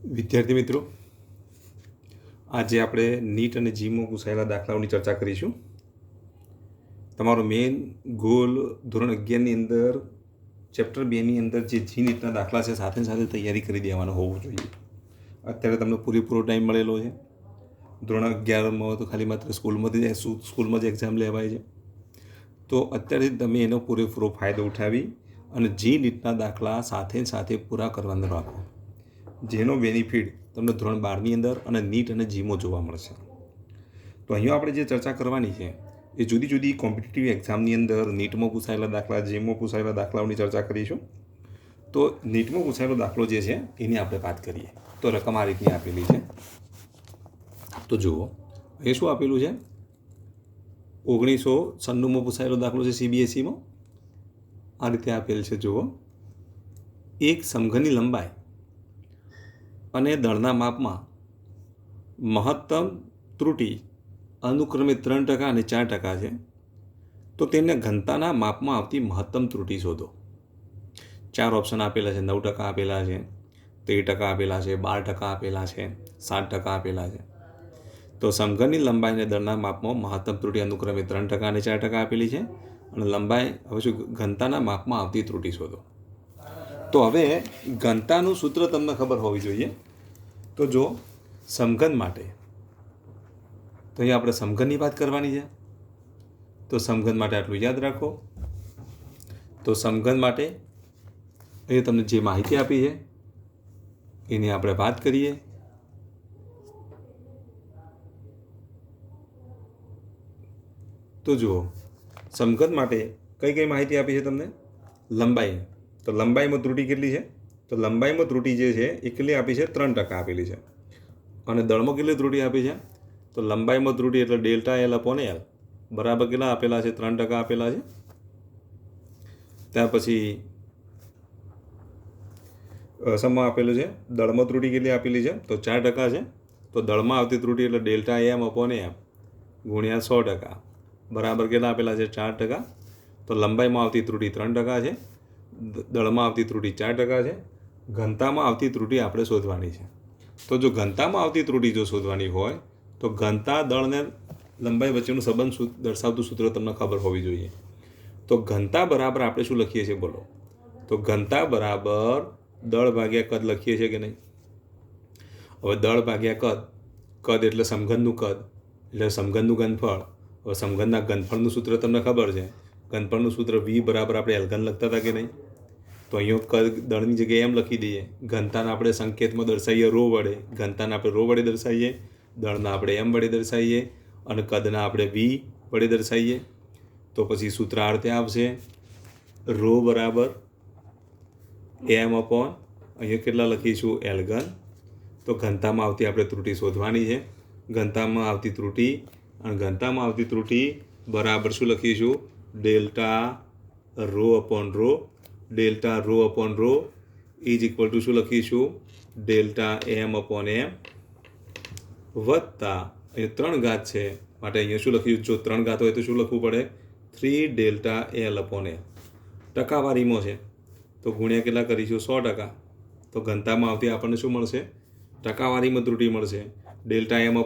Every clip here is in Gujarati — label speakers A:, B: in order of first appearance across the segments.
A: વિદ્યાર્થી મિત્રો, આજે આપણે નીટ અને જીમાં પૂછાયેલા દાખલાઓની ચર્ચા કરીશું. તમારો મેઇન ગોલ ધોરણ 11ની અંદર ચેપ્ટર 2ની અંદર જે જી નીટના દાખલા છે સાથે સાથે તૈયારી કરી દેવાનો હોવો જોઈએ. અત્યારે તમને પૂરેપૂરો ટાઈમ મળેલો છે. ધોરણ 11માં તો ખાલી માત્ર સ્કૂલમાં જ એક્ઝામ લેવાય છે. તો અત્યારેથી તમે એનો પૂરેપૂરો ફાયદો ઉઠાવી અને જી નીટના દાખલા સાથે સાથે પૂરા કરવાનું રાખો, જેનો બેનિફિટ તમને ધોરણ 12ની અંદર અને નીટ અને જીમો જોવા મળશે. તો અહીંયા આપણે જે ચર્ચા કરવાની છે એ જુદી જુદી કોમ્પિટિટિવ એક્ઝામની અંદર નીટમાં પૂછાયેલા દાખલા, જીમમાં પૂછાયેલા દાખલાઓની ચર્ચા કરીશું. તો નીટમાં પૂછાયેલો દાખલો જે છે એની આપણે વાત કરીએ. તો રકમ આ રીતની આપેલી છે. તો જુઓ, એ શું આપેલું છે? 1996માં પૂછાયેલો દાખલો છે CBSEમાં. આ રીતે આપેલ છે. જુઓ, એક સમઘનની લંબાઈ અને દળના માપમાં મહત્તમ ત્રુટિ અનુક્રમે 3% અને 4% છે. તો તેને ઘનતાના માપમાં આવતી મહત્તમ ત્રુટિ શોધો. 4 ઓપ્શન આપેલા છે. 9% આપેલા છે, 13% આપેલા છે, 12% આપેલા છે, 7% આપેલા છે. તો સમઘનની લંબાઈ અને દળના માપમાં મહત્તમ ત્રુટિ અનુક્રમે 3% અને 4% આપેલી છે. અને લંબાઈ હવે શું? ઘનતાના માપમાં આવતી ત્રુટિ શોધો. તો હવે ઘનતાનું સૂત્ર તમને ખબર હોવી જોઈએ. તો જો સમઘન માટે, તો અહીંયા આપણે સમઘનની વાત કરવાની છે. તો સમઘન માટે આટલું યાદ રાખો. તો સમઘન માટે એ તમને જે માહિતી આપી છે એની આપણે વાત કરીએ. તો જુઓ, સમઘન માટે કઈ કઈ માહિતી આપી છે તમને? લંબાઈ. તો લંબાઈમાં ત્રુટિ કેટલી છે? તો લંબાઈમાં ત્રુટિ જે છે એ કેટલી આપી છે? 3% આપેલી છે. અને દળમાં કેટલી ત્રુટિ આપી છે? તો લંબાઈમાં ત્રુટિ એટલે ΔL/L બરાબર કેટલા આપેલા છે? 3% આપેલા છે. ત્યાર પછી સમમાં આપેલું છે દળમાં ત્રુટિ કેટલી આપેલી છે? તો 4% છે. તો દળમાં આવતી ત્રુટિ એટલે ΔM/M ગુણ્યા 100% બરાબર કેટલા આપેલા છે? 4%. તો લંબાઈમાં આવતી ત્રુટિ 3% છે, દળમાં આવતી ત્રુટિ 4% છે. ઘનતામાં આવતી ત્રુટિ આપણે શોધવાની છે. તો જો ઘનતામાં આવતી ત્રુટિ જો શોધવાની હોય તો ઘનતા, દળ અને લંબાઈ વચ્ચેનું સંબંધ દર્શાવતું સૂત્ર તમને ખબર હોવી જોઈએ. તો ઘનતા બરાબર આપણે શું લખીએ છીએ? બોલો. તો ઘનતા બરાબર દળ ભાગ્યા કદ લખીએ છીએ કે નહીં? હવે દળ ભાગ્યા કદ, કદ એટલે સમઘનનું કદ એટલે સમઘનનું ઘનફળ. હવે સમઘનના ઘનફળનું સૂત્ર તમને ખબર છે. ઘનફળનું સૂત્ર V બરાબર આપણે Lઘન લખતા હતા કે નહીં? તો અહીંયા કદ દળની જગ્યાએ એમ લખી દઈએ. ઘનતાને આપણે સંકેતમાં દર્શાવીએ ρ વડે. ઘનતાને આપણે ρ વડે દર્શાવીએ, દળના આપણે M વડે દર્શાવીએ અને કદના આપણે V વડે દર્શાવીએ. તો પછી સૂત્ર આ રીતે આવશે: ρ બરાબર M અપોન અહીંયા કેટલા લખીશું? L ઘન. તો ઘનતામાં આવતી આપણે ત્રુટિ શોધવાની છે. ઘનતામાં આવતી ત્રુટિ, અને ઘનતામાં આવતી ત્રુટિ બરાબર શું લખીશું? Delta ρ upon ρ. Delta ρ upon ρ is equal to શું લખીશું? ડેલ્ટા M અપોન M વત્તા અહીંયા 3 ઘાત છે માટે અહીંયા શું લખીશું? જો 3 ઘાત હોય તો શું લખવું પડે? 3ΔL/L. ટકાવારીમાં છે તો ગુણ્યા કેટલા કરીશું? 100%. તો ઘનતામાં આવતી આપણને શું મળશે? ટકાવારીમાં ત્રુટિ મળશે. ΔM/M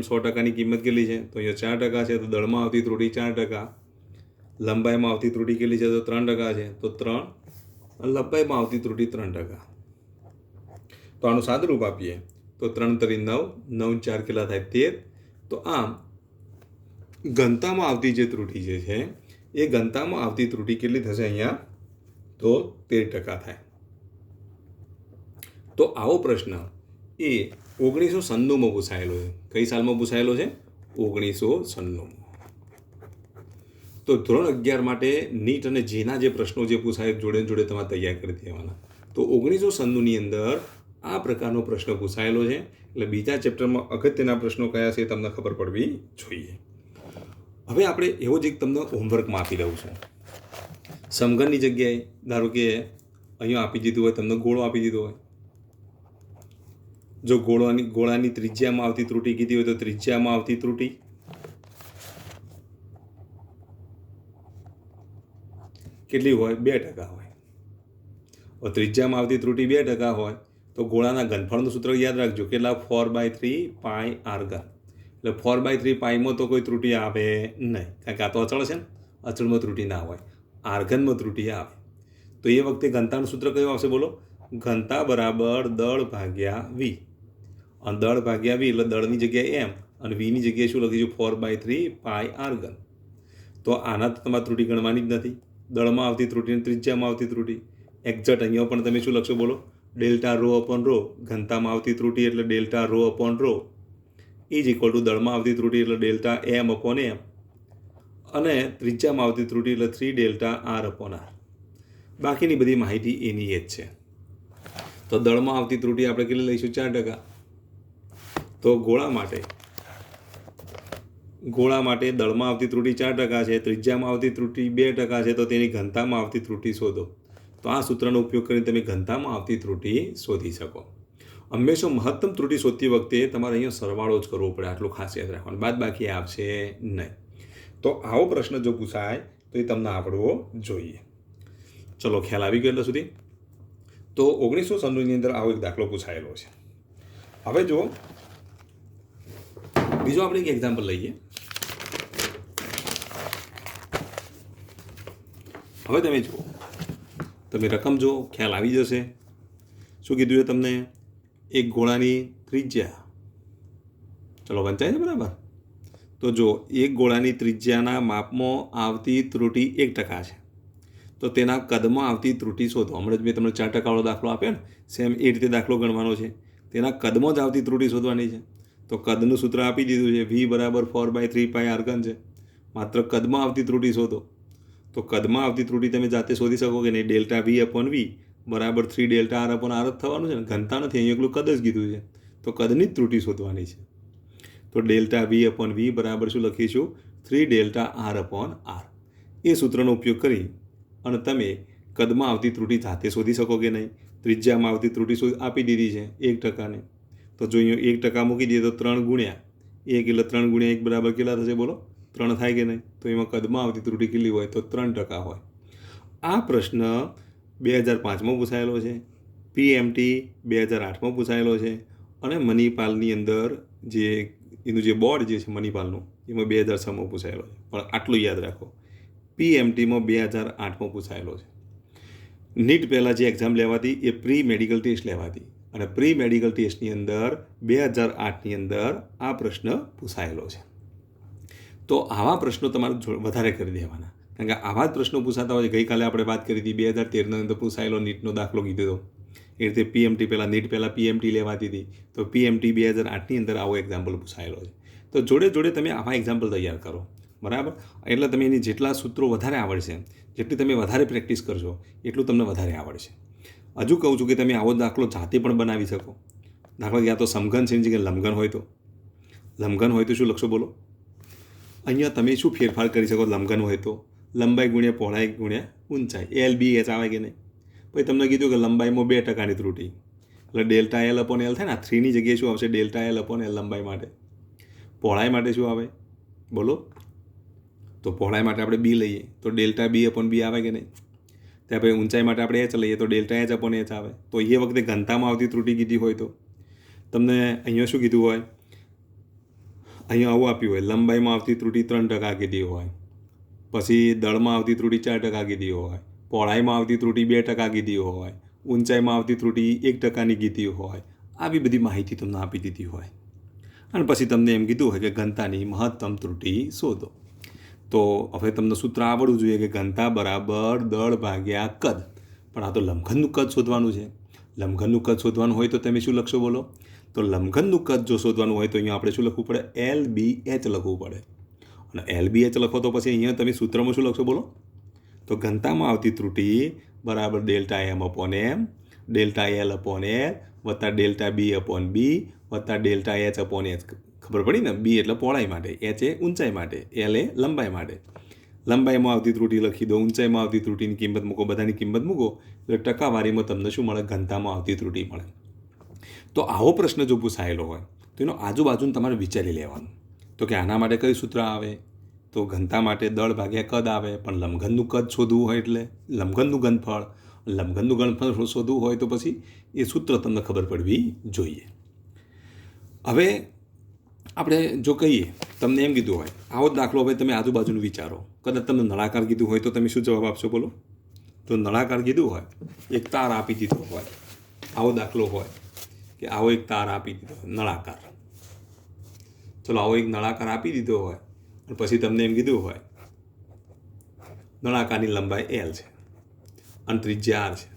A: 100%ની કિંમત કેટલી છે? તો અહીંયા 4% છે. તો દળમાં આવતી ત્રુટિ 4%. લંબાઈમાં આવતી ત્રુટિ કેટલી છે? તો 3% છે. તો 3. લંબાઈમાં આવતી ત્રુટિ 3%. તો આનું સાદુરૂપ આપીએ તો 3 × 9, 9 × 4 કેટલા થાય? 13. તો આમ ઘનતામાં આવતી જે ત્રુટિ જે છે એ ઘનતામાં આવતી ત્રુટિ કેટલી થશે અહીંયા? તો 13% થાય. તો આવો પ્રશ્ન એ 1996માં પૂછાયેલો છે. કઈ સાલમાં પૂછાયેલો છે? 1996. તો ધોરણ 11 માટે નીટ અને જીના જે પ્રશ્નો જે પૂછાય જોડે જોડે તમારે તૈયાર કરી દેવાના. તો 1996ની અંદર આ પ્રકારનો પ્રશ્ન પૂછાયેલો છે. એટલે બીજા ચેપ્ટરમાં અગત્યના પ્રશ્નો કયા છે એ તમને ખબર પડવી જોઈએ. હવે આપણે એવો જ એક તમને હોમવર્કમાં આપી દઉં છું. સમઘનની જગ્યાએ ધારો કે અહીંયા આપી દીધું હોય, તમને ગોળો આપી દીધો હોય. જો ગોળાની ત્રિજ્યામાં આવતી ત્રુટિ કીધી હોય તો ત્રિજ્યામાં આવતી ત્રુટિ કેટલી હોય? 2% હોય. ત્રિજ્યામાં આવતી ત્રુટિ 2% હોય તો ગોળાના ઘનફળનું સૂત્ર યાદ રાખજો, કેટલા? 4/3 પાઈ આર ઘન. એટલે 4/3 પાઈમાં તો કોઈ ત્રુટિ આવે નહીં, કારણ કે આ તો અચળ છે ને, અચળમાં ત્રુટિ ના હોય, આર ઘનમાં ત્રુટિ આવે. તો એ વખતે ઘનતાનું સૂત્ર કયું આવશે બોલો? ઘનતા બરાબર દળ ભાગ્યા વી. અને દળ ભાગ્યા વી એટલે દળની જગ્યાએ એમ અને વીની જગ્યાએ શું લખીશું? 4/3 પાઈ આર ઘન. તો આના તો તમારે ત્રુટિ ગણવાની જ નથી. દળમાં આવતી ત્રુટિ અને ત્રિજ્યામાં આવતી ત્રુટિ એક્ઝેક્ટ અહીંયા પણ તમે શું લખશો બોલો? Delta rho upon rho. ઘનતામાં આવતી ત્રુટિ એટલે delta rho upon rho is equal to દળમાં આવતી ત્રુટિ એટલે ડેલ્ટા એમ અપોન એમ અને ત્રિજ્યામાં આવતી ત્રુટિ એટલે 3 ડેલ્ટા આર અપોન આર. બાકીની બધી માહિતી એની એ જ છે. તો દળમાં આવતી ત્રુટિ આપણે કેટલી લઈશું? 4%. તો ગોળા માટે દળમાં આવતી ત્રુટિ 4% છે, ત્રિજ્યામાં આવતી ત્રુટિ 2% છે, તો તેની ઘનતામાં આવતી ત્રુટિ શોધો. તો આ સૂત્રનો ઉપયોગ કરીને તમે ઘનતામાં આવતી ત્રુટિ શોધી શકો. હંમેશા મહત્તમ ત્રુટિ શોધતી વખતે તમારે અહીંયા સરવાળો જ કરવો પડે, આટલું ખાસ યાદ રાખવાનું, બાદ બાકી આવશે નહીં. તો આવો પ્રશ્ન જો પૂછાય તો એ તમને આવડવો જોઈએ. ચલો, ખ્યાલ આવી ગયો એટલે સુધી. તો 1996ની અંદર આવો એક દાખલો પૂછાયેલો છે. હવે જો બીજો આપણે એક એક્ઝામ્પલ લઈએ. હવે તમે જુઓ, તમે રકમ જો ખ્યાલ આવી જશે. શું કીધું છે તમને? એક ગોળાની ત્રિજ્યા, ચલો વંચાય છે બરાબર. તો જો એક ગોળાની ત્રિજ્યાના માપમાં આવતી ત્રુટિ 1% છે, તો તેના કદમાં આવતી ત્રુટિ શોધો. હમણાં જ મેં તમને 4% વાળો દાખલો આપ્યો ને, સેમ એ રીતે દાખલો ગણવાનો છે. તેના કદમાં જ આવતી ત્રુટિ શોધવાની છે. તો કદનું સૂત્ર આપી દીધું છે, v બરાબર 4/3 પાઈ આર ઘન છે. માત્ર કદમાં આવતી ત્રુટિ શોધો. તો કદમાં આવતી ત્રુટિ તમે જાતે શોધી શકો કે નહીં? ડેલ્ટા વી અપોન વી બરાબર 3 ડેલ્ટા આર અપોન આર જ થવાનું છે ને, ઘનતા નથી, અહીં એકલું કદ જ કીધું છે. તો કદની જ ત્રુટિ શોધવાની છે. તો ડેલ્ટા વી અપોન વી બરાબર શું લખીશું? 3 ડેલ્ટા આર અપોન આર. એ સૂત્રનો ઉપયોગ કરી અને તમે કદમાં આવતી ત્રુટિ જાતે શોધી શકો કે નહીં? ત્રિજ્યામાં આવતી ત્રુટિ આપી દીધી છે 1%. તો જો અહીંયા 1% મૂકી દઈએ તો 3 ગુણ્યા 1 એટલે 3 ગુણ્યા 1 બરાબર કેટલા થશે બોલો? 3 થાય કે નહીં? તો એમાં કદમાં આવતી ત્રુટિ કેટલી હોય? તો 3% હોય. આ પ્રશ્ન 2005માં પૂછાયેલો છે, પીએમટી 2008માં પૂછાયેલો છે અને મનીપાલની અંદર જે એનું જે બોર્ડ જે છે મનીપાલનું, એમાં 2006માં પૂછાયેલો છે. પણ આટલું યાદ રાખો, પીએમટીમાં 2008માં પૂછાયેલો છે. નીટ પહેલાં જે એક્ઝામ લેવાતી એ પ્રી મેડિકલ ટેસ્ટ લેવાતી અને પ્રી મેડિકલ ટેસ્ટની અંદર 2008ની અંદર આ પ્રશ્ન પૂછાયેલો છે. તો આવા પ્રશ્નો તમારે વધારે કરી દેવાના, કારણ કે આવા જ પ્રશ્નો પૂછાતા હોય છે. ગઈકાલે આપણે વાત કરી હતી 2013ની અંદર પૂછાયેલો નીટનો દાખલો કીધો હતો. એ રીતે પીએમટી પહેલાં નીટ પહેલાં પીએમટી લેવાતી હતી, તો પીએમટી 2008ની અંદર આવો એક્ઝામ્પલ પૂછાયેલો છે. તો જોડે જોડે તમે આવા એક્ઝામ્પલ તૈયાર કરો, બરાબર. એટલે તમે એની જેટલા સૂત્રો વધારે આવડશે, જેટલી તમે વધારે પ્રેક્ટિસ કરશો એટલું તમને વધારે આવડશે. હજુ કહું છું કે તમે આવો દાખલો જાતે પણ બનાવી શકો. દાખલા યા તો સમઘન છે, કે લંબઘન હોય તો શું લખશો બોલો? અહીંયા તમે શું ફેરફાર કરી શકો? લંબઘન હોય તો લંબાઈ ગુણ્યા પહોળાઈ ગુણ્યા ઊંચાઈ, LBH આવે કે નહીં? પછી તમને કીધું કે લંબાઈમાં 2%ની ત્રુટિ એટલે ડેલ્ટા એલ અપોન એલ થાય ને. આ 3ની જગ્યાએ શું આવશે? ડેલ્ટા એલ અપોન એલ લંબાઈ માટે. પહોળાઈ માટે શું આવે બોલો? તો પહોળાઈ માટે આપણે બી લઈએ તો ડેલ્ટા બી અપોન બી આવે કે નહીં? ત્યાં પછી ઊંચાઈ માટે આપણે એચ લઈએ તો ડેલ્ટા એચ અપોન એચ આવે. તો એ વખતે ઘનતામાં આવતી ત્રુટિ કીધી હોય તો તમને અહીંયા શું કીધું હોય? અહીંયા આવું આપ્યું હોય, લંબાઈમાં આવતી ત્રુટિ 3% કીધી હોય, પછી દળમાં આવતી ત્રુટિ 4% કીધી હોય, પહોળાઈમાં આવતી ત્રુટિ 2% કીધી હોય, ઊંચાઈમાં આવતી ત્રુટિ 1%ની કીધી હોય. આવી બધી માહિતી તમને આપી દીધી હોય અને પછી તમને એમ કીધું હોય કે ઘનતાની મહત્તમ ત્રુટિ શોધો. તો હવે તમને સૂત્ર આવડવું જોઈએ કે ઘનતા બરાબર દળ ભાગ્યા કદ. પણ આ તો લંબઘનનું કદ શોધવાનું છે. લંબઘનનું કદ શોધવાનું હોય તો તમે શું લખશો બોલો? તો લંબઘનનું કદ જો શોધવાનું હોય તો અહીંયા આપણે શું લખવું પડે? LBH લખવું પડે. અને LBH લખો તો પછી અહીંયા તમે સૂત્રમાં શું લખશો બોલો? તો ઘનતામાં આવતી ત્રુટિ બરાબર ડેલ્ટા એમ અપોન એમ, ડેલ્ટા એલ અપોન એલ વત્તા ડેલ્ટા બી અપોન બી વત્તા ડેલ્ટા એચ અપોન એચ. ખબર પડી ને? બી એટલે પહોળાઈ માટે, એચ એ ઊંચાઈ માટે, એલ એ લંબાઈ માટે. લંબાઈમાં આવતી ત્રુટિ લખી દો, ઊંચાઈમાં આવતી ત્રુટિની કિંમત મૂકો, બધાની કિંમત મૂકો એટલે ટકાવારીમાં તમને શું મળે? ઘનતામાં આવતી ત્રુટિ મળે. તો આવો પ્રશ્ન જો પૂછાયેલો હોય તો એનો આજુબાજુનું તમારે વિચારી લેવાનું. તો કે આના માટે કયું સૂત્ર આવે? તો ઘનતા માટે દળ ભાગ્યા કદ આવે. પણ લંબઘનનું કદ શોધવું હોય એટલે લંબઘનનું ઘનફળ શોધવું હોય તો પછી એ સૂત્ર તમને ખબર પડવી જોઈએ. હવે આપણે જો કહીએ, તમને એમ કીધું હોય આવો જ દાખલો, હવે તમે આજુબાજુનું વિચારો, કદાચ તમને નળાકાર કીધું હોય તો તમે શું જવાબ આપશો બોલો? તો નળાકાર કીધું હોય, એક તાર આપી દીધો હોય, આવો દાખલો હોય કે આવો એક તાર આપી દીધો હોય નળાકાર, ચલો આવો એક નળાકાર આપી દીધો હોય અને પછી તમને એમ કીધું હોય નળાકારની લંબાઈ L છે અને ત્રિજ્યા R છે.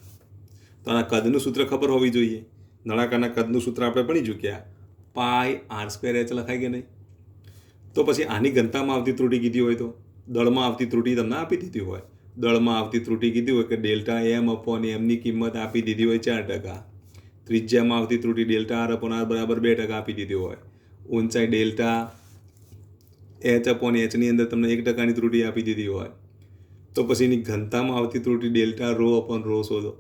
A: તો આના કદનું સૂત્ર ખબર હોવી જોઈએ. નળાકારના કદનું સૂત્ર આપણે ભણી ચૂક્યા, πr²h લખાય કે નહીં? તો પછી આની ઘનતામાં આવતી ત્રુટિ કીધી હોય તો દળમાં આવતી ત્રુટિ તમને આપી દીધી હોય, દળમાં આવતી ત્રુટિ કીધી હોય કે Δm/mની કિંમત આપી દીધી હોય 4%, ત્રિજ્યામાં આવતી ત્રુટિ Δr/r બરાબર 2% આપી દીધી હોય, ઊંચાઈ Δh/hની અંદર તમને 1%ની ત્રુટિ આપી દીધી હોય, તો પછી એની ઘનતામાં આવતી ત્રુટિ Δρ/ρ શોધો.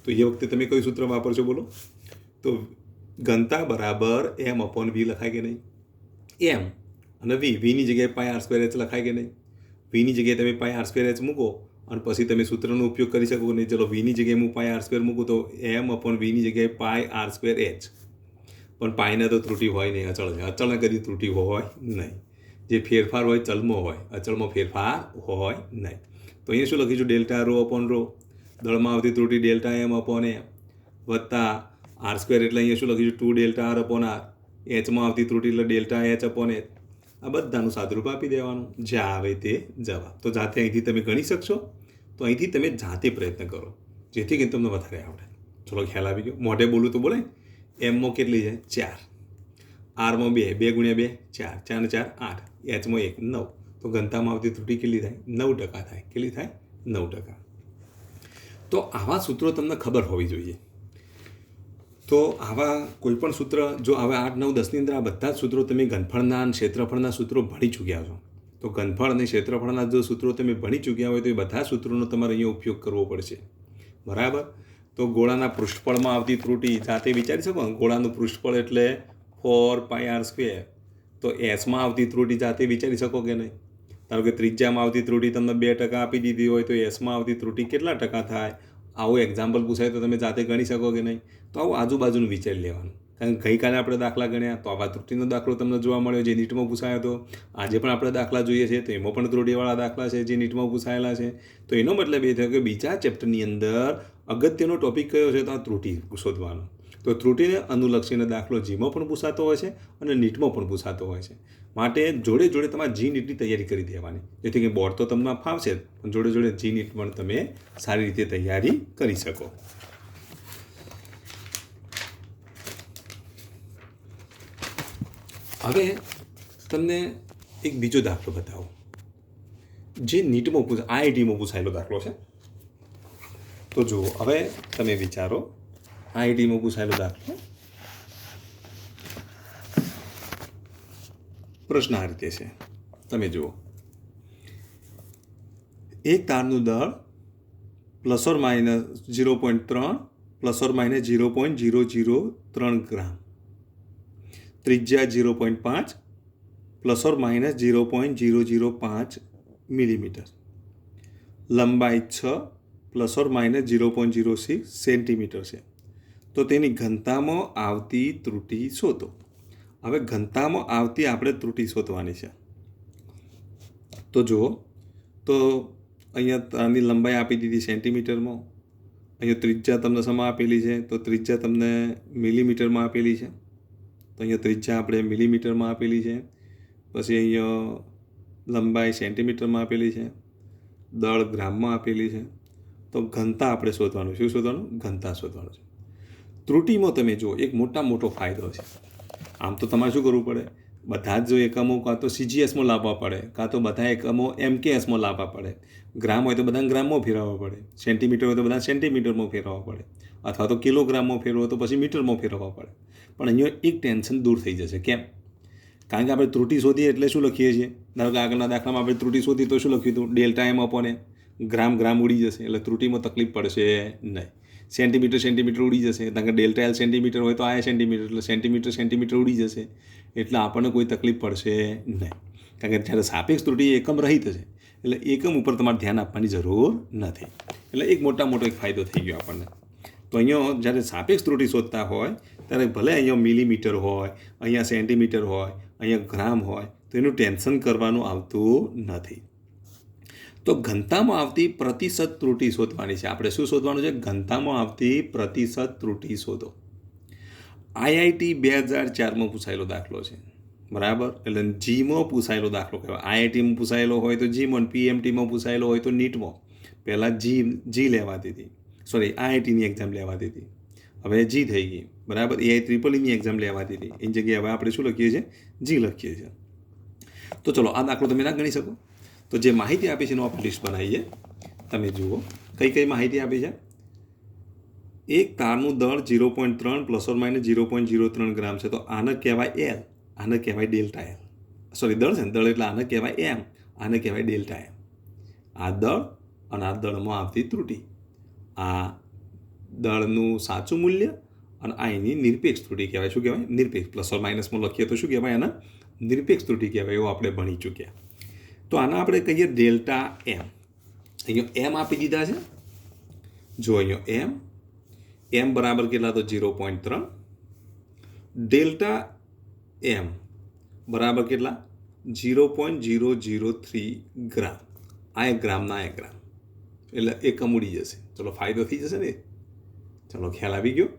A: તો એ વખતે તમે કયું સૂત્ર વાપરશો બોલો? તો ઘનતા બરાબર m/v લખાય કે નહીં? m અને vની જગ્યાએ πr²h લખાય કે નહીં? vની જગ્યાએ તમે πr²h મૂકો અને પછી તમે સૂત્રનો ઉપયોગ કરી શકો નહીં. ચલો vની જગ્યાએ હું πr² મૂકું તો m/vની જગ્યાએ πr²h. પણ પાયને તો ત્રુટિ હોય નહીં, અચળ છે. અચળને કદી ત્રુટિ હોય નહીં. જે ફેરફાર હોય ચલમાં હોય, અચળમાં ફેરફાર હોય નહીં. તો અહીંયા શું લખીશું? Δρ/ρ, દળમાં આવતી ત્રુટિ Δm/m વત્તા r² એટલે અહીંયા શું લખીશું? 2Δr/r, hમાં આવતી ત્રુટિ એટલે Δh/h. આ બધાનું સાદુરૂપ આપી દેવાનું, જે આવે તે જવાબ. તો જાતે અહીંથી તમે ગણી શકશો? તો અહીંથી તમે જાતે પ્રયત્ન કરો, જેથી કરીને તમને વધારે આવડે. ચલો ખ્યાલ આવી ગયો? મોઢે બોલું તો બોલે. એમમાં કેટલી છે? 4, આરમાં 2, 2 × 2 4, 4 ને 4 8, hમાં 1 9. તો ઘનતામાં આવતી ત્રુટિ કેટલી થાય? 9% થાય. કેટલી થાય? 9%. તો આવા સૂત્રો તમને ખબર હોવી જોઈએ. તો આવા કોઈપણ સૂત્ર જો હવે 8, 9, 10ની અંદર આ બધા જ સૂત્રો તમે ઘનફળના અને ક્ષેત્રફળના સૂત્રો ભણી ચૂક્યા છો. તો ઘનફળ અને ક્ષેત્રફળના જો સૂત્રો તમે ભણી ચૂક્યા હોય તો એ બધા સૂત્રોનો તમારે અહીંયા ઉપયોગ કરવો પડશે. બરાબર? તો ગોળાના પૃષ્ઠફળમાં આવતી ત્રુટિ જાતે વિચારી શકો. ગોળાનું પૃષ્ઠફળ એટલે 4πr². તો એસમાં આવતી ત્રુટિ જાતે વિચારી શકો કે નહીં? ધારો કે ત્રિજ્યામાં આવતી ત્રુટિ તમને 2% આપી દીધી હોય તો એસમાં આવતી ત્રુટિ કેટલા ટકા થાય? આવું એક્ઝામ્પલ પૂછાય તો તમે જાતે ગણી શકો કે નહીં? તો આવું આજુબાજુનું વિચારી લેવાનું. કારણ કે ગઈકાલે આપણે દાખલા ગણ્યા તો આવા ત્રુટિનો દાખલો તમને જોવા મળ્યો જે નીટમાં પૂછાયો હતો. આજે પણ આપણે દાખલા જોઈએ છે તો એમાં પણ ત્રુટિવાળા દાખલા છે જે નીટમાં પૂછાયેલા છે. તો એનો મતલબ એ થયો કે બીજા ચેપ્ટરની અંદર અગત્યનો ટોપિક કયો છે? તો આ ત્રુટિ શોધવાનો. તો ત્રુટિને અનુલક્ષીને દાખલો જીમાં પણ પૂછાતો હોય છે અને નીટમાં પણ પૂછાતો હોય છે. માટે જોડે જોડે તમારે જી નીટની તૈયારી કરી દેવાની, જેથી કે બોર્ડ તો તમને ફાવશે પણ જોડે જોડે જી નીટ પણ તમે સારી રીતે તૈયારી કરી શકો. હવે તમને એક બીજો દાખલો બતાવો જે નીટમાં આઈઆઈટીમાં પૂછાયેલો દાખલો છે. તો જુઓ, હવે તમે વિચારો, આઈઆઈટીમાં પૂછાયેલો દાખલો. પ્રશ્ન આ રીતે છે, તમે જુઓ. એક તારનું દળ ±0.3 ±0.003 ગ્રામ, ત્રિજ્યા 0.5 ±0.005 મિલીમીટર, લંબાઈ 6 ±0.06 સેન્ટીમીટર છે. તો તેની ઘનતામાં આવતી ત્રુટિ શોધો. હવે ઘનતામાં આવતી આપણે ત્રુટિ શોધવાની છે. તો જુઓ, તો અહીંયા આની લંબાઈ આપી દીધી સેન્ટીમીટરમાં, અહીંયા ત્રિજ્યા તમને શેમાં આપેલી છે? તો ત્રિજ્યા તમને મિલીમીટરમાં આપેલી છે. તો અહીંયા ત્રિજ્યા આપણે મિલીમીટરમાં આપેલી છે. પછી અહીંયા લંબાઈ સેન્ટીમીટરમાં આપેલી છે, દળ ગ્રામમાં આપેલી છે. તો ઘનતા આપણે શોધવાનું. શું શોધવાનું? ઘનતા શોધવાનું છે. ત્રુટિમાં તમે જુઓ, એક મોટો ફાયદો છે. આમ તો તમારે શું કરવું પડે? બધા જ જો એકમો કાં તો CGSમાં લાવવા પડે, કાં તો બધા એકમો MKSમાં લાવવા પડે. ગ્રામ હોય તો બધાને ગ્રામમાં ફેરવવા પડે, સેન્ટીમીટર હોય તો બધા સેન્ટીમીટરમાં ફેરવવા પડે, અથવા તો કિલોગ્રામમાં ફેરવો તો પછી મીટરમાં ફેરવવા પડે. પણ અહીંયા એક ટેન્શન દૂર થઈ જશે. કેમ? કારણ કે આપણે ત્રુટિ શોધીએ એટલે શું લખીએ છીએ? ધારો કે આગળના દાખલામાં આપણે ત્રુટિ શોધી તો શું લખ્યું હતું? Δm/m. ગ્રામ ઉડી જશે એટલે ત્રુટિમાં તકલીફ પડશે નહીં. સેન્ટીમીટર ઉડી જશે, કારણ કે Δl સેન્ટીમીટર હોય તો આ સેન્ટીમીટર એટલે સેન્ટીમીટર ઉડી જશે એટલે આપણને કોઈ તકલીફ પડશે નહીં. કારણ કે જ્યારે સાપેક્ષ ત્રુટિ એકમ રહિત છે એટલે એકમ ઉપર તમારે ધ્યાન આપવાની જરૂર નથી. એટલે એક મોટો એક ફાયદો થઈ ગયો આપણને. તો અહીંયા જ્યારે સાપેક્ષ ત્રુટિ શોધતા હોય ત્યારે ભલે અહીંયા મિલીમીટર હોય, અહીંયા સેન્ટીમીટર હોય, અહીંયા ગ્રામ હોય, તો એનું ટેન્શન કરવાનું આવતું નથી. તો ઘનતામાં આવતી પ્રતિશત ત્રુટિ શોધવાની છે. આપણે શું શોધવાનું છે? ઘનતામાં આવતી પ્રતિશત ત્રુટિ શોધો. આઈઆઈટી 2004માં પૂછાયેલો દાખલો છે, બરાબર? એટલે જીમાં પૂછાયેલો દાખલો કહેવાય. આઈઆઈટીમાં પૂછાયેલો હોય તો જીમાં, પીએમટીમાં પૂછાયેલો હોય તો નીટમાં. પહેલાં જી લેવાતી હતી, સોરી આઈઆઈટીની એક્ઝામ લેવાતી હતી, હવે જી થઈ ગઈ, બરાબર? AIEEEની એક્ઝામ લેવાતી હતી, એની જગ્યાએ હવે આપણે શું લખીએ છીએ? જી લખીએ છીએ. તો ચલો આ દાખલો તમે ના ગણી શકો. તો જે માહિતી આપી છે એનું આપણે લિસ્ટ બનાવીએ. તમે જુઓ કઈ કઈ માહિતી આપી છે. એક તારનું દળ 0.3 ± 0.03 ગ્રામ છે. તો આને કહેવાય એલ, આને કહેવાય ડેલ્ટા એલ. સોરી દળ છે ને, દળ એટલે આને કહેવાય એમ, આને કહેવાય ડેલ્ટા એમ. આ દળ અને આ દળમાં આવતી ત્રુટિ, આ દળનું સાચું મૂલ્ય અને આ એની નિરપેક્ષ ત્રુટિ કહેવાય. શું કહેવાય? નિરપેક્ષ. ± લખીએ તો શું કહેવાય? એના નિરપેક્ષ ત્રુટિ કહેવાય. એવું આપણે ભણી ચૂક્યા. તો આના આપણે કહીએ ડેલ્ટા એમ. અહીંયા એમ આપી દીધા છે. જો અહીંયા એમ બરાબર કેટલા? તો 0.3. ડેલ્ટા એમ બરાબર કેટલા? 0.003 ગ્રામ. આ એક ગ્રામના એક ગ્રામ એટલે એકમ ઉડી જશે. ચલો ફાયદો થઈ જશે ને. ચલો ખ્યાલ આવી ગયો.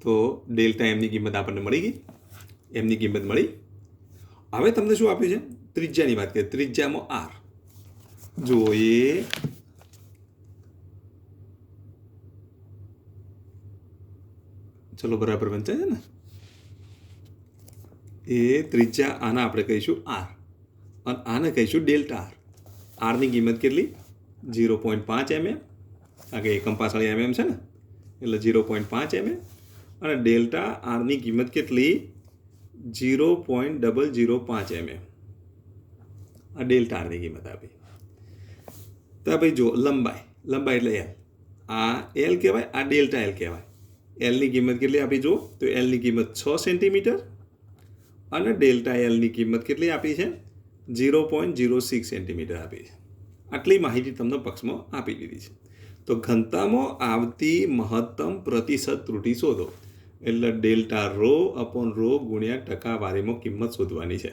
A: તો ડેલ્ટા એમની કિંમત આપણને મળી ગઈ. એમની કિંમત મળી. હવે તમને શું આપ્યું છે? ત્રિજ્યાની વાત કરીએ. ત્રિજ્યામાં આર જુઓ, એ ચલો બરાબર વંચાય છે ને. એ ત્રિજ્યા આના આપણે કહીશું આર અને આને કહીશું ડેલ્ટા આર. આરની કિંમત કેટલી? 0.5 mm. આગળ એકમ પાછળ mm છે ને, એટલે 0.5 mm. અને ડેલ્ટા આરની કિંમત કેટલી? 0.005 mm. આ ડેલ્ટા આરની કિંમત આપી. તો ભાઈ જો લંબાઈ એટલે એલ. આ એલ કહેવાય, આ ડેલ્ટા એલ કહેવાય. એલની કિંમત કેટલી આપી? જો તો એલની કિંમત 6 સેન્ટીમીટર અને ડેલ્ટા એલની કિંમત કેટલી આપી છે? 0.06 સેન્ટીમીટર આપી છે. આટલી માહિતી તમને પક્ષમાં આપી દીધી છે. તો ઘનતામાં આવતી મહત્તમ પ્રતિશત ત્રુટિ શોધો. એટલે ડેલ્ટા ρ/ρ ગુણ્યા ટકાવારીમાં કિંમત શોધવાની છે.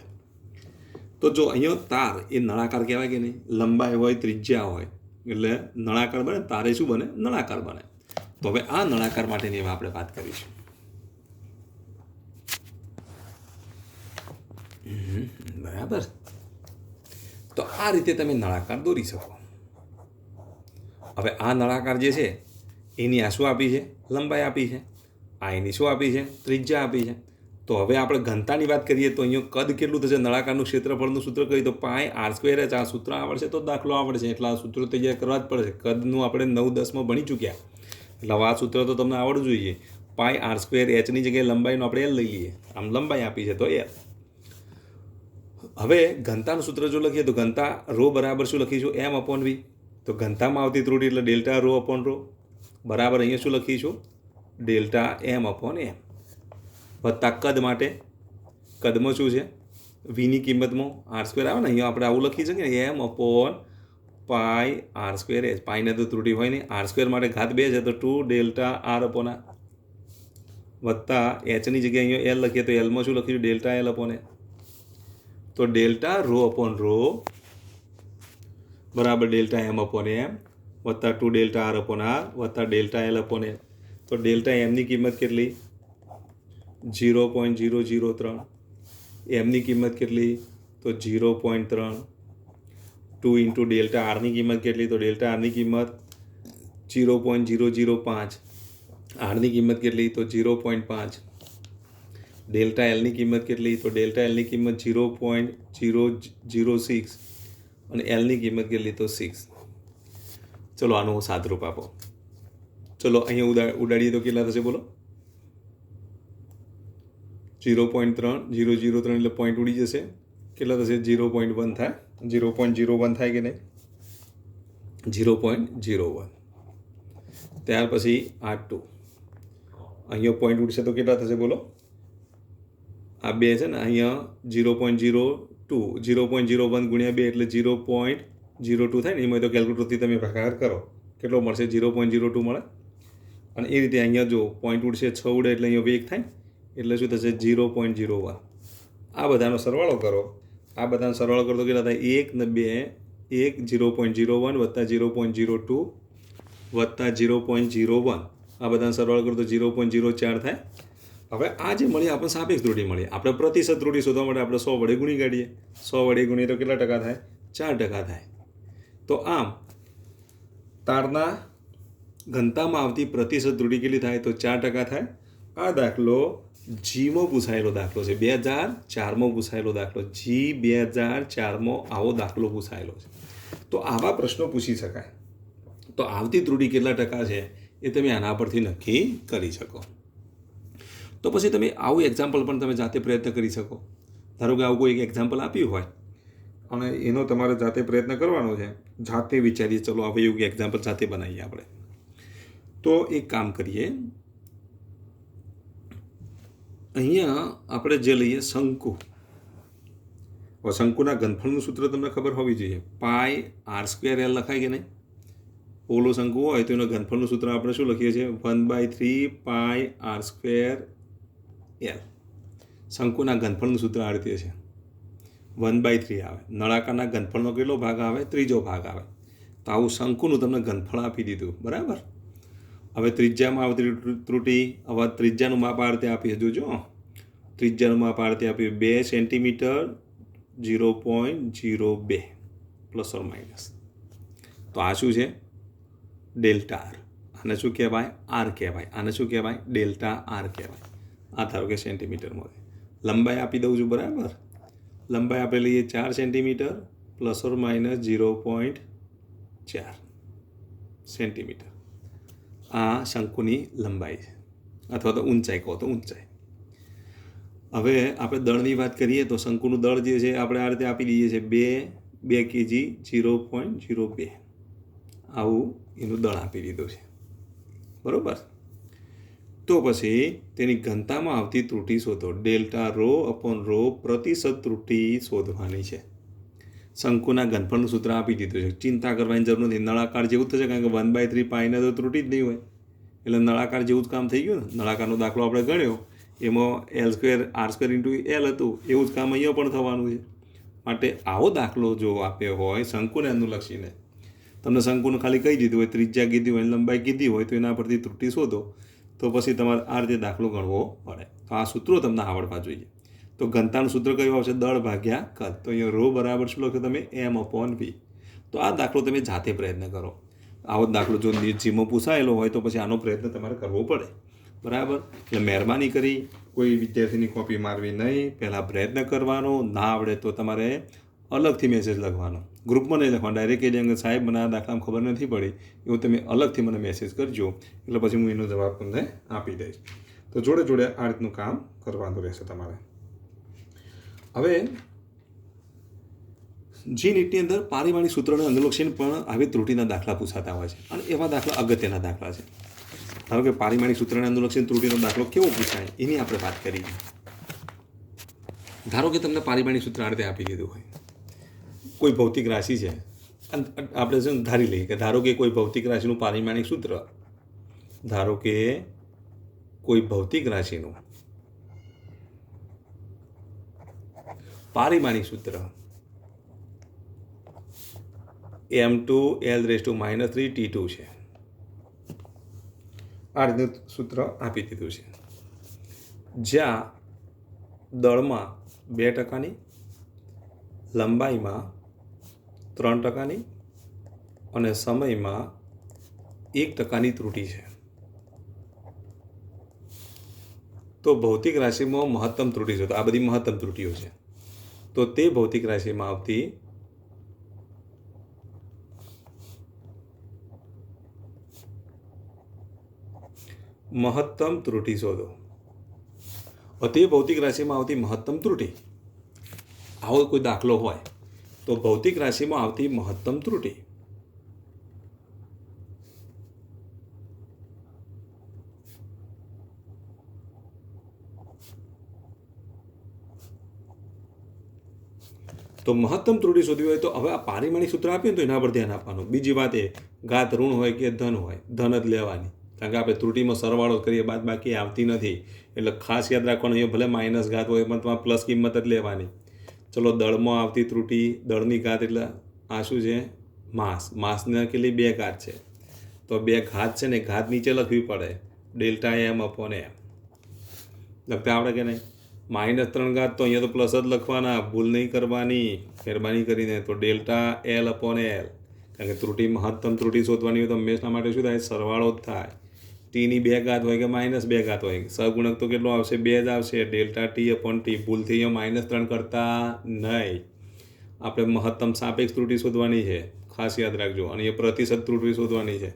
A: તો જો અહીંયા તાર એ નળાકાર કહેવાય કે નહીં? લંબાઈ હોય, ત્રિજ્યા હોય એટલે નળાકાર બને. તારે શું બને? નળાકાર બને. તો હવે આ નળાકાર માટેની આપણે વાત કરીશું. બરાબર. તો આ રીતે તમે નળાકાર દોરી શકો. હવે આ નળાકાર જે છે એની આ શું આપી છે? લંબાઈ આપી છે. આ એની શું આપી છે? ત્રિજ્યા આપી છે. તો હવે આપણે ઘનતાની વાત કરીએ તો અહીંયા કદ કેટલું થશે? નળાકારનું ક્ષેત્રફળનું સૂત્ર કહીએ તો πr². આ સૂત્ર આવડશે તો દાખલો આવડશે. એટલે આ સૂત્રો તૈયાર કરવા જ પડશે. કદનું આપણે 9-10માં ભણી ચૂક્યા, એટલે આ સૂત્ર તો તમને આવડવું જોઈએ. πr², hની જગ્યાએ લંબાઈનો આપણે એલ લઈ લઈએ. આમ લંબાઈ આપી છે તો એલ. હવે ઘનતાનું સૂત્ર જો લખીએ તો ઘનતા ρ બરાબર શું લખીશું? m/v. તો ઘનતામાં આવતી ત્રુટિ એટલે ડેલ્ટા ρ/ρ બરાબર અહીંયા શું લખીશું? Delta m/m. વત્તા કદ માટે, કદમાં શું છે? વીની કિંમતમાં r² આવે ને, અહીંયા આપણે આવું લખી શકીએ ને, m/πr². પાઈને તો ત્રુટિ હોય નહીં. r² માટે ઘાત 2 છે તો 2 ડેલ્ટા r/r વત્તા hની જગ્યાએ અહીંયા l લખીએ તો lમાં શું લખીશું? Delta l/a. તો ડેલ્ટા ρ/ρ બરાબર ડેલ્ટા m/m વત્તા 2 ડેલ્ટા r/r વત્તા ડેલ્ટા l/a. તો ડેલ્ટા એમની કિંમત કેટલી? 0.003. એમની કિંમત કેટલી? તો 0.3. 2 × ડેલ્ટા આરની કિંમત કેટલી? તો ડેલ્ટા આરની કિંમત 0.005. આરની કિંમત કેટલી? તો 0.5. ડેલ્ટા એલની કિંમત કેટલી? તો ડેલ્ટા એલની કિંમત 0.006 અને એલની કિંમત કેટલી? તો 6. ચલો આનું સાદરૂપ આપો. ચલો અહીંયા ઉડાડીએ તો કેટલા થશે બોલો? 0.3003 એટલે પોઈન્ટ ઉડી જશે. કેટલા થશે? 0.1 થાય. 0.01 થાય કે નહીં? 0.01. ત્યાર પછી આ 2 અહીંયા પોઈન્ટ ઉડશે તો કેટલા થશે બોલો? આ 2 છે ને, અહીંયા 0.02 0.01 ગુણ્યા 2 એટલે 0.02 થાય ને. એમાં તો કેલ્ક્યુલેટરથી તમે ભાગાકાર કરો કેટલો મળશે? 0.02 મળે. અને એ રીતે અહીંયા જો પોઈન્ટ ઉડશે 6 ઉડે એટલે અહીંયા વેગ થાય એટલે શું થશે 0.01. આ બધાનો સરવાળો કરો. આ બધાનો સરવાળો કરો તો કેટલા થાય? 1 ને 2 1 0.01 વત્તા 0.02 વત્તા 0.01. આ બધાનો સરવાળો કરો તો 0.04 થાય. હવે આ જે મળી આપણે સાપેક્ષ ત્રુટિ મળી. આપણે પ્રતિશત ત્રુટિ શોધવા માટે આપણે 100 વડે ગુણી કાઢીએ. 100 વડે ગુણીએ તો કેટલા ટકા થાય? 4% થાય. તો આમ તારના ઘનતામાં આવતી પ્રતિશત ત્રુટિ કેટલી થાય? તો 4% થાય. આ દાખલો જીમાં પૂછાયેલો દાખલો છે. 2004માં પૂછાયેલો દાખલો. જી 2004માં આવો દાખલો પૂછાયેલો છે. તો આવા પ્રશ્નો પૂછી શકાય. તો આવતી ત્રુટિ કેટલા ટકા છે એ તમે આના પરથી નક્કી કરી શકો. તો પછી તમે આવું એક્ઝામ્પલ પણ તમે જાતે પ્રયત્ન કરી શકો. ધારો કે આવું કોઈ એક એક્ઝામ્પલ આપ્યું હોય અને એનો તમારે જાતે પ્રયત્ન કરવાનો છે. જાતે વિચારીએ, ચલો હવે એવું એક્ઝામ્પલ જાતે બનાવીએ આપણે. તો એક કામ કરીએ, અહીંયા આપણે જે લઈએ શંકુ. હવે શંકુના ઘનફળનું સૂત્ર તમને ખબર હોવી જોઈએ. પાઈ r²l લખાય કે નહીં? પોલો શંકુ હોય તો એનું ઘનફળનું સૂત્ર આપણે શું લખીએ છીએ? 1/3 પાઈ r²l. શંકુના ઘનફળનું સૂત્ર આ રીતે છે. 1/3 આવે. નળાકારના ઘનફળનો કેટલો ભાગ આવે? 3જો ભાગ આવે. તો આવું શંકુનું તમને ઘનફળ આપી દીધું. બરાબર. હવે ત્રિજ્યામાં આવતી ત્રુટિ. હવે ત્રિજ્યાનું માપ આ રીતે આપીએ. જોજો, ત્રિજ્યાનું માપ આ રીતે આપ્યું 2 સેન્ટીમીટર 0.02 પ્લસ ઓર માઇનસ. તો આ શું છે? Delta R. આને શું કહેવાય? આર કહેવાય. આને શું કહેવાય? ડેલ્ટા આર કહેવાય. આ ધારો કે સેન્ટીમીટરમાં. લંબાઈ આપી દઉં છું. બરાબર. લંબાઈ આપણે લઈએ 4 centimetre plus or minus 0.4 centimetre. આ શંકુની લંબાઈ છે, અથવા તો ઊંચાઈ કહો તો ઊંચાઈ. હવે આપણે દળની વાત કરીએ તો શંકુનું દળ જે છે આપણે આ રીતે આપી દઈએ છીએ 2 kg 0.02. આવું એનું દળ આપી દીધું છે. બરાબર. તો પછી તેની ઘનતામાં આવતી ત્રુટિ શોધો. ડેલ્ટા ρ/ρ પ્રતિશત ત્રુટિ શોધવાની છે. શંકુના ઘનફળનું સૂત્ર આપી દીધું છે. ચિંતા કરવાની જરૂર નથી. નળાકાર જેવું થશે, કારણ કે 1/3 પાઈને તો ત્રુટિ જ નહીં હોય. એટલે નળાકાર જેવું જ કામ થઈ ગયું ને. નળાકારનો દાખલો આપણે ગણ્યો એમાં l² r² × l હતું. એવું જ કામ અહીંયા પણ થવાનું છે. માટે આવો દાખલો જો આપ્યો હોય શંકુને અનુલક્ષીને, તમને શંકુનું ખાલી કહી દીધું હોય, ત્રિજ્યા કીધી હોય, લંબાઈ કીધી હોય, તો એના પરથી ત્રુટિ શોધો. તો પછી તમારે આ રીતે દાખલો ગણવો પડે. તો આ સૂત્રો તમને આવડવા જોઈએ. તો ઘનતાનું સૂત્ર કયું આવશે? દળ ભાગ્યા કદ. તો અહીંયા ρ બરાબર શું લખ્યું તમે? m/v. તો આ દાખલો તમે જાતે પ્રયત્ન કરો. આવો દાખલો જો જીમાં પૂછાયેલો હોય તો પછી આનો પ્રયત્ન તમારે કરવો પડે. બરાબર. એટલે મહેરબાની કરી કોઈ વિદ્યાર્થીની કોપી મારવી નહીં. પહેલાં પ્રયત્ન કરવાનો. ના આવડે તો તમારે અલગથી મેસેજ લખવાનો. ગ્રુપમાં નહીં લખવાનો. ડાયરેક્ટ કહી દે સાહેબ મને આ દાખલામાં ખબર નથી પડી, એવું તમે અલગથી મને મેસેજ કરજો. એટલે પછી હું એનો જવાબ તમને આપી દઈશ. તો જોડે જોડે આ રીતનું કામ કરવાનું રહેશે તમારે. હવે જી નીટની અંદર પારિમાણિક સૂત્રોને અનુલક્ષીને પણ આવી ત્રુટિના દાખલા પૂછાતા હોય છે. અને એવા દાખલા અગત્યના દાખલા છે. ધારો કે પારિમાણિક સૂત્રને અનુલક્ષીને ત્રુટિનો દાખલો કેવો પૂછાય એની આપણે વાત કરીએ. ધારો કે તમને પારિમાણિક સૂત્ર આ રીતે આપી દીધું હોય. કોઈ ભૌતિક રાશિ છે અને આપણે શું ધારી લઈએ કે ધારો કે કોઈ ભૌતિક રાશિનું પારિમાણિક સૂત્ર, ધારો કે કોઈ ભૌતિક રાશિનું પારિમાણિક સૂત્ર m2l−3 T2 છે. આ રીતનું સૂત્ર આપી દીધું છે. જ્યાં દળમાં 2%, લંબાઈમાં 3% અને સમયમાં 1% ત્રુટિ છે. તો ભૌતિક રાશિમાં મહત્તમ ત્રુટિ છે. તો આ બધી મહત્તમ ત્રુટિઓ છે. તો તે ભૌતિક રાશિમાં આવતી મહત્તમ ત્રુટિ શોધો. તે ભૌતિક રાશિમાં આવતી મહત્તમ ત્રુટિ, આવો કોઈ દાખલો હોય તો ભૌતિક રાશિમાં આવતી મહત્તમ ત્રુટિ. તો મહત્તમ ત્રુટિ શોધવી હોય તો હવે આ પારિમાણિક સૂત્ર આપ્યું તો એના પર ધ્યાન આપવાનું. બીજી વાત એ ઘાત ઋણ હોય કે ધન હોય, ધન જ લેવાની. કારણ કે આપણે ત્રુટિમાં સરવાળો કરીએ, બાદ બાકી આવતી નથી. એટલે ખાસ યાદ રાખવાનું, અહીંયા ભલે માઇનસ ઘાત હોય પણ તમારે પ્લસ કિંમત જ લેવાની. ચલો, દળમાં આવતી ત્રુટિ, દળની ઘાત એટલે આ શું છે? માસ. માસને કેટલી? 2 ઘાત છે. તો 2 ઘાત છે ને, ઘાત નીચે લખવી પડે, ડેલ્ટા એમ અપોન એમ. લખતા આવડે કે નહીં? -3 ઘાત તો અહીંયા તો પ્લસ જ લખવાના, ભૂલ નહીં કરવાની મહેરબાની કરીને. તો ડેલ્ટા એલ અપોન એલ, કારણ કે ત્રુટિ મહત્તમ ત્રુટિ શોધવાની હોય તો હંમેશા માટે શું થાય? સરવાળો જ થાય. ટીની 2 ઘાત હોય કે -2 ઘાત હોય, સહગુણક તો કેટલો આવશે? 2 જ આવશે. Delta T upon T. ભૂલથી અહીંયા -3 કરતા નહીં. આપણે મહત્તમ સાપેક્ષ ત્રુટિ શોધવાની છે, ખાસ યાદ રાખજો. અને એ પ્રતિશત ત્રુટિ શોધવાની છે,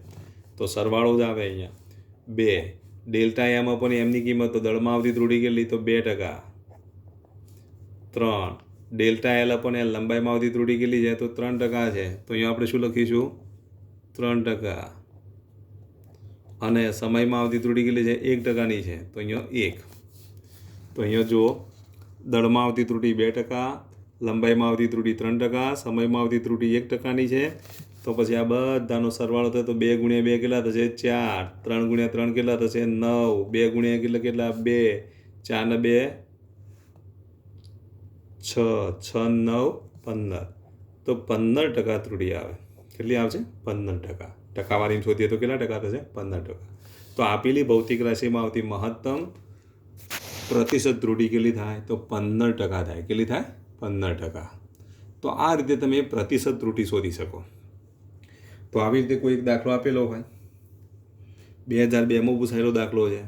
A: તો સરવાળો જ આવે અહીંયા. 2 ડેલ્ટા એમ અપોન એમની કિંમત, તો દળમાં આવતી ત્રુટિ કેટલી? તો 2%. 3 ડેલ્ટા એલ અપોન એલ, લંબાઈમાં આવતી ત્રુટિ કેટલી છે? તો 3% છે. તો અહીંયા આપણે શું લખીશું? 3%. અને સમયમાં આવતી ત્રુટિ કેટલી છે? 1%ની છે. તો અહીંયા 1. તો અહીંયા જુઓ, દળમાં આવતી ત્રુટિ 2%, લંબાઈમાં આવતી ત્રુટિ 3%, સમયમાં આવતી ત્રુટિ 1%ની છે. તો પછી આ બધાનો સરવાળો થાય તો 2 × 2 કેટલા થશે? 4. 3 × 3 કેટલા થશે? 9. 2 × કેટલા? 2. 4 ને 2 6. 6 9 15. તો 15% ત્રુટિ આવે. કેટલી આવશે? 15%. ટકાવારી શોધીએ તો કેટલા ટકા થશે? 15%. તો આપેલી ભૌતિક રાશિમાં આવતી મહત્તમ પ્રતિશત ત્રુટિ કેટલી થાય? તો 15% થાય. કેટલી થાય? 15%. તો આ રીતે તમે પ્રતિશત ત્રુટિ શોધી શકો. તો આવી રીતે કોઈ એક દાખલો આપેલો હોય, 2002માં પૂછાયેલો દાખલો છે,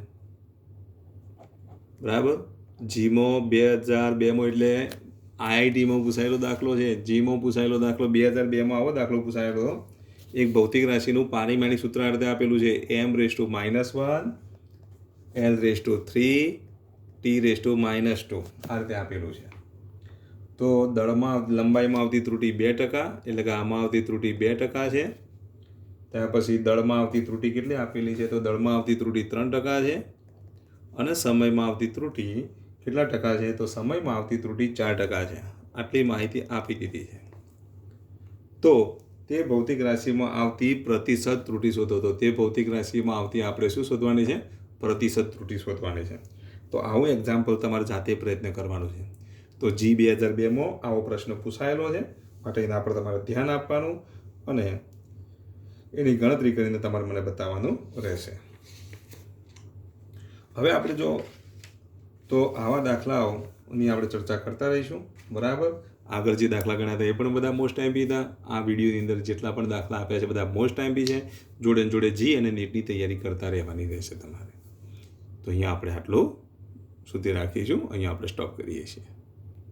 A: બરાબર? જીમાં 2002માં એટલે IITમાં પૂછાયેલો દાખલો છે. જીમાં પૂછાયેલો દાખલો 2002માં આવો દાખલો પૂછાયેલો. એક ભૌતિક રાશિનું પારિમાણિક સૂત્ર આ રીતે આપેલું છે: m⁻⁻1 l⁻3 t⁻−2 આ રીતે આપેલું છે. તો દળમાં લંબાઈમાં આવતી ત્રુટિ 2%, એટલે કે આમાં આવતી ત્રુટિ 2% છે. ત્યાર પછી દળમાં આવતી ત્રુટિ કેટલી આપેલી છે? તો દળમાં આવતી ત્રુટિ 3% છે. અને સમયમાં આવતી ત્રુટિ કેટલા ટકા છે? તો સમયમાં આવતી ત્રુટિ 4% છે. આટલી માહિતી આપી દીધી છે. તો તે ભૌતિક રાશિમાં આવતી પ્રતિશત ત્રુટિ શોધો. તો તે ભૌતિક રાશિમાં આવતી આપણે શું શોધવાની છે? પ્રતિશત ત્રુટિ શોધવાની છે. તો આવું એક્ઝામ્પલ તમારે જાતે પ્રયત્ન કરવાનો છે. તો જી 2002માં આવો પ્રશ્ન પૂછાયેલો છે, માટે એના પર તમારે ધ્યાન આપવાનું અને એની ગણતરી કરીને તમારે મને બતાવવાનું રહેશે. હવે આપણે જો તો આવા દાખલાઓની આપણે ચર્ચા કરતા રહીશું, બરાબર? આગળ જે દાખલા ગણ્યા હતા એ પણ બધા મોસ્ટ આઈએમપી હતા. આ વિડીયોની અંદર જેટલા પણ દાખલા આપ્યા છે બધા મોસ્ટ આઈએમપી છે. જોડે જોડે જી અને નીટની તૈયારી કરતા રહેવાની રહેશે તમારે. તો અહીંયા આપણે આટલું સુધી રાખીશું. અહીંયા આપણે સ્ટોપ કરીએ છીએ.